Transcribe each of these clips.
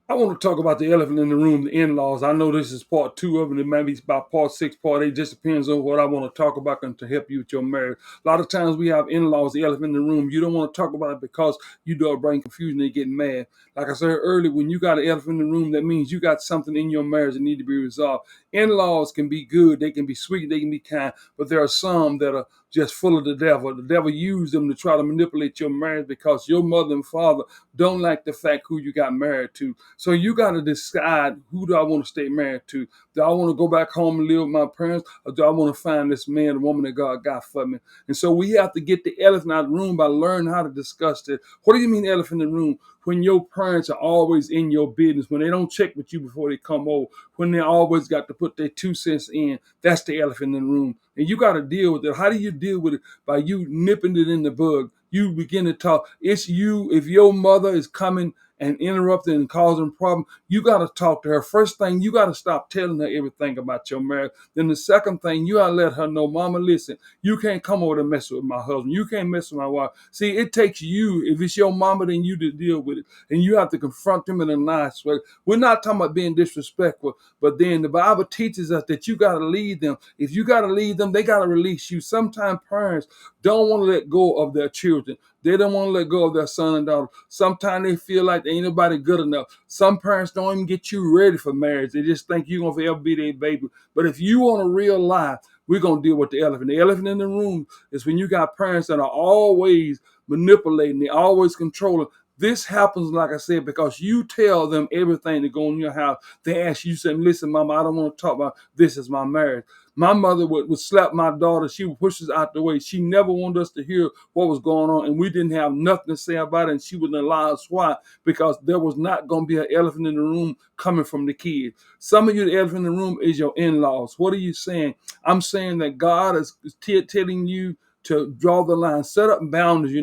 I want to talk about the elephant in the room, the in-laws. I know this is part two of it. It might be about part six, part eight. Just depends on what I want to talk about and to help you with your marriage. A lot of times we have in-laws, the elephant in the room. You don't want to talk about it because you do bring confusion. They get mad. Like I said earlier, when you got an elephant in the room, that means you got something in your marriage that need to be resolved. In-laws can be good. They can be sweet. They can be kind. But there are some that are just full of the devil. The devil used them to try to manipulate your marriage because your mother and father don't like the fact who you got married to. So you got to decide, who do I want to stay married to? Do I want to go back home and live with my parents, or do I want to find this man or woman that God got for me? And so we have to get the elephant out of the room by learning how to discuss it. What do you mean elephant in the room? When your parents are always in your business, when they don't check with you before they come over, when they always got to put their 2 cents in, that's the elephant in the room. And you got to deal with it. How do you deal with it? By you nipping it in the bud. You begin to talk. It's you. If your mother is coming and interrupting and causing problems, you got to talk to her. First thing, you got to stop telling her everything about your marriage. Then the second thing, you got to let her know, Mama, listen, you can't come over and mess with my husband. You can't mess with my wife. See, it takes you, if it's your mama, then you to deal with it. And you have to confront them in a nice way. We're not talking about being disrespectful, but then the Bible teaches us that you got to lead them. If you got to lead them, they got to release you. Sometimes parents don't want to let go of their children. They don't want to let go of their son and daughter. Sometimes they feel like ain't nobody good enough. Some parents don't even get you ready for marriage. They just think you're going to forever be their baby. But if you want a real life, we're going to deal with the elephant. The elephant in the room is when you got parents that are always manipulating, they always controlling. This happens, like I said, because you tell them everything that go in your house. They ask you, say, listen, Mama, I don't want to talk about this as my marriage. My mother would slap my daughter. She would push us out the way. She never wanted us to hear what was going on, and we didn't have nothing to say about it, and she wouldn't allow us. Why? Because there was not going to be an elephant in the room coming from the kids. Some of you, the elephant in the room is your in-laws. What are you saying? I'm saying that God is telling you to draw the line, set up boundaries,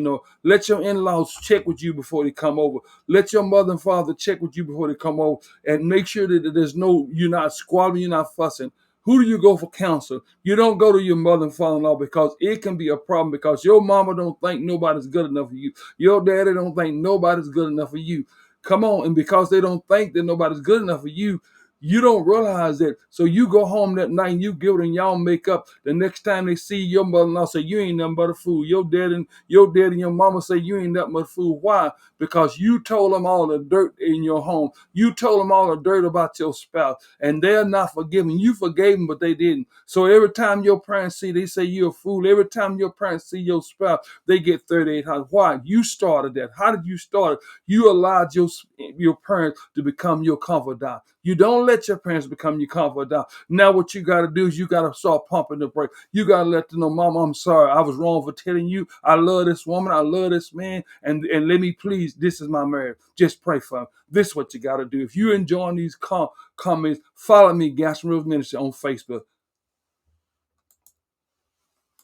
let your in-laws check with you before they come over. Let your mother and father check with you before they come over, and make sure that you're not squabbling, you're not fussing. Who do you go for counsel? You don't go to your mother and father-in-law, because it can be a problem, because your mama don't think nobody's good enough for you. Your daddy don't think nobody's good enough for you. Come on, and because they don't think that nobody's good enough for you, you don't realize that. So you go home that night and you give it and y'all make up. The next time they see your mother-in-law, say, you ain't nothing but a fool. Your dad and your mama say you ain't nothing but a fool. Why? Because you told them all the dirt in your home. You told them all the dirt about your spouse, and they're not forgiving. You forgave them, but they didn't. So every time your parents see, they say you're a fool. Every time your parents see your spouse, they get 38 hours. Why? You started that. How did you start it? You allowed your parents to become your confidant. You don't let your parents become your confidant. Now what you got to do is you got to start pumping the brake. You got to let them know, Mama, I'm sorry. I was wrong for telling you. I love this woman. I love this man. And let me please, this is my marriage. Just pray for him. This is what you got to do. If you're enjoying these comments, follow me, Gaston Rivers Ministry, on Facebook.